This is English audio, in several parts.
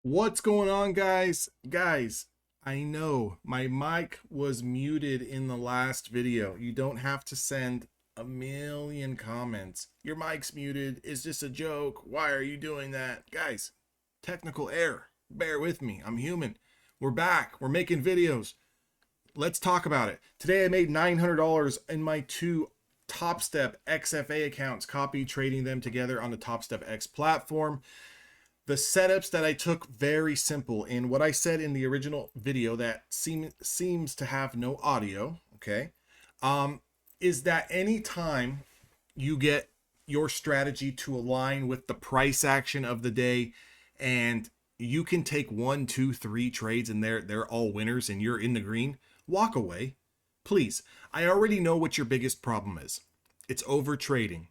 What's going on, guys? Guys, I know my mic was muted in the last video. You don't have to send a million comments. Your mic's muted. It's just a joke. Why are you doing that? Guys, technical error. Bear with me. I'm human. We're back. We're making videos. Let's talk about it. Today I made $900 in my two Top Step XFA accounts, copy trading them together on the Top Step X platform. The setups that I took, very simple. And what I said in the original video that seems to have no audio, okay, is that anytime you get your strategy to align with the price action of the day, and you can take one, two, three trades and they're all winners and you're in the green, walk away. Please. I already know what your biggest problem is. It's over trading.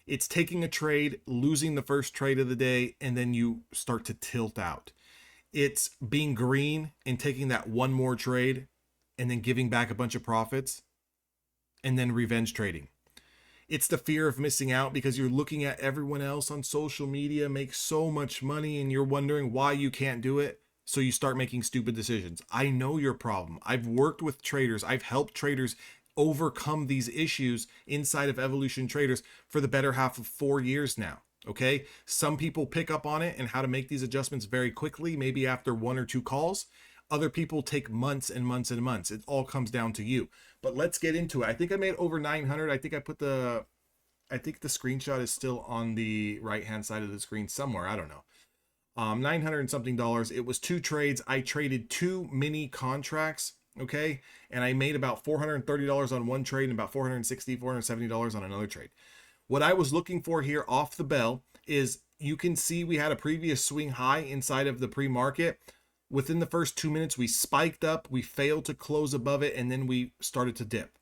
It's taking a trade, losing the first trade of the day, and then you start to tilt out. It's being green and taking that one more trade and then giving back a bunch of profits and then revenge trading. It's the fear of missing out because you're looking at everyone else on social media make so much money and you're wondering why you can't do it. So you start making stupid decisions. I know your problem. I've worked with traders. I've helped traders overcome these issues inside of Evolution Traders for the better half of 4 years now. Okay. Some people pick up on it and how to make these adjustments very quickly, maybe after one or two calls. Other people take months and months and months. It all comes down to you. But let's get into it. I think I made over 900. I think the screenshot is still on the right hand side of the screen somewhere. I don't know. 900 and something dollars. It was two trades. I traded two mini contracts. Okay. And I made about $430 on one trade and about $460, $470 on another trade. What I was looking for here off the bell is you can see we had a previous swing high inside of the pre-market. Within the first 2 minutes, we spiked up, we failed to close above it, and then we started to dip.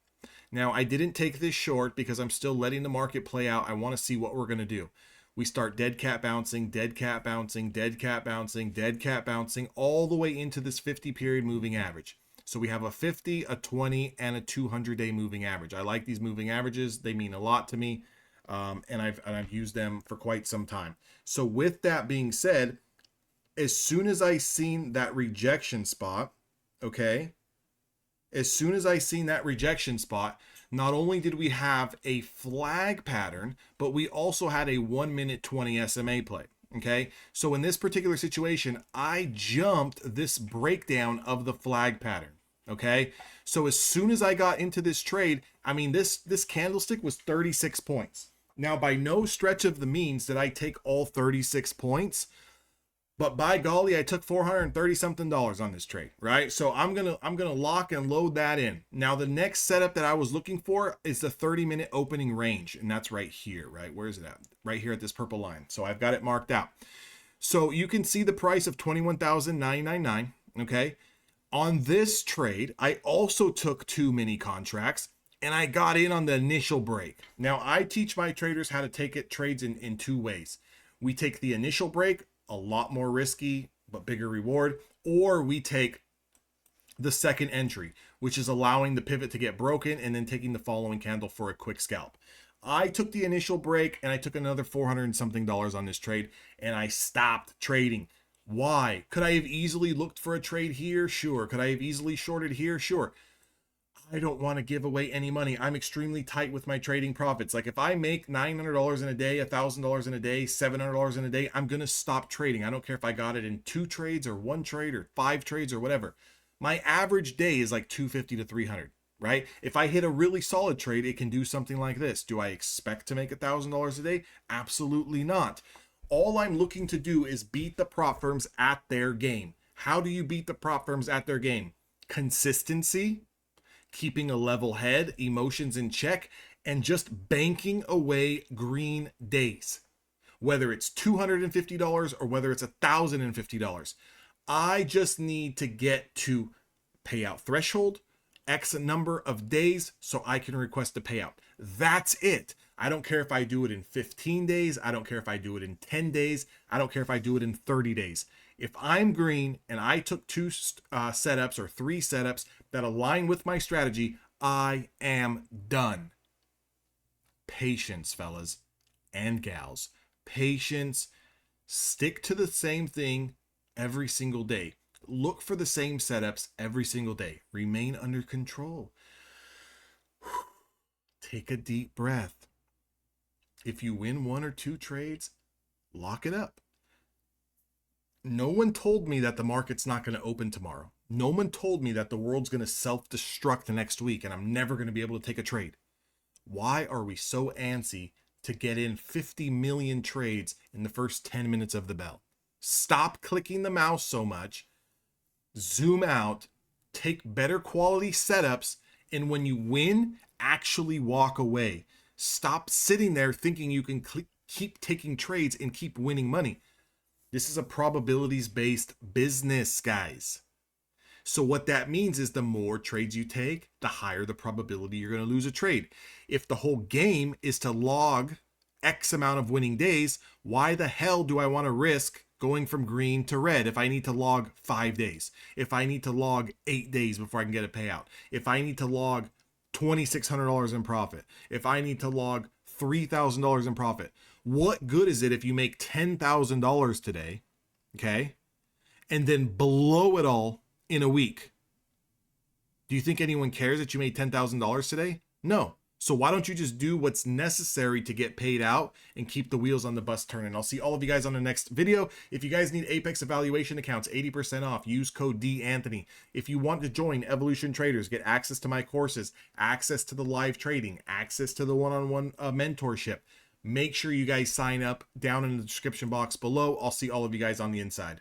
Now, I didn't take this short because I'm still letting the market play out. I want to see what we're going to do. We start dead cat bouncing, dead cat bouncing, dead cat bouncing, dead cat bouncing, all the way into this 50 period moving average. So we have a 50, a 20, and a 200-day moving average. I like these moving averages. They mean a lot to me, and I've used them for quite some time. So with that being said, as soon as I seen that rejection spot, okay, as soon as I seen that rejection spot, not only did we have a flag pattern, but we also had a 1 minute 20 SMA play. Okay, so in this particular situation, I jumped this breakdown of the flag pattern. Okay, so as soon as I got into this trade, I mean, this candlestick was 36 points. Now, by no stretch of the means did I take all 36 points, but by golly, I took 430 something dollars on this trade, right? So I'm gonna lock and load that in. Now the next setup that I was looking for is the 30-minute opening range, and that's right here, right? Where is it at? Right here at this purple line. So I've got it marked out. So you can see the price of 21,999. Okay. On this trade, I also took two mini contracts and I got in on the initial break. Now I teach my traders how to take it trades in two ways. We take the initial break, a lot more risky, but bigger reward, or we take the second entry, which is allowing the pivot to get broken and then taking the following candle for a quick scalp. I took the initial break and I took another 400 and something dollars on this trade and I stopped trading. Why? Could I have easily looked for a trade here? Sure. Could I have easily shorted here? Sure. I don't want to give away any money. I'm extremely tight with my trading profits. Like if I make $900 in a day, $1,000 in a day, $700 in a day, I'm going to stop trading. I don't care if I got it in two trades or one trade or five trades or whatever. My average day is like 250 to 300, right? If I hit a really solid trade, it can do something like this. Do I expect to make $1,000 a day? Absolutely not. All I'm looking to do is beat the prop firms at their game. How do you beat the prop firms at their game? Consistency, keeping a level head, emotions in check, and just banking away green days. Whether it's $250 or whether it's $1,050, I just need to get to payout threshold, X number of days, so I can request a payout. That's it. I don't care if I do it in 15 days. I don't care if I do it in 10 days. I don't care if I do it in 30 days. If I'm green and I took two setups or three setups that align with my strategy, I am done. Patience, fellas and gals. Patience. Stick to the same thing. every single day. Look for the same setups every single day. Remain under control. Take a deep breath. If you win 1 or 2 trades, lock it up. No one told me that the market's not going to open tomorrow. No one told me that the world's going to self-destruct next week and I'm never going to be able to take a trade. Why are we so antsy to get in 50 million trades in the first 10 minutes of the bell? Stop clicking the mouse so much. Zoom out, take better quality setups, and when you win, actually walk away. Stop sitting there thinking you can keep taking trades and keep winning money. This is a probabilities-based business, guys. So what that means is the more trades you take, the higher the probability you're going to lose a trade. If the whole game is to log X amount of winning days, why the hell do I want to risk going from green to red if I need to log 5 days? If I need to log 8 days before I can get a payout? If I need to log $2,600 in profit? If I need to log $3,000 in profit? What good is it if you make $10,000 today, okay, and then blow it all in a week? Do you think anyone cares that you made $10,000 today? No. So why don't you just do what's necessary to get paid out and keep the wheels on the bus turning? I'll see all of you guys on the next video. If you guys need Apex evaluation accounts, 80% off, use code DANTHONY. If you want to join Evolution Traders, get access to my courses, access to the live trading, access to the one-on-one mentorship, make sure you guys sign up down in the description box below. I'll see all of you guys on the inside.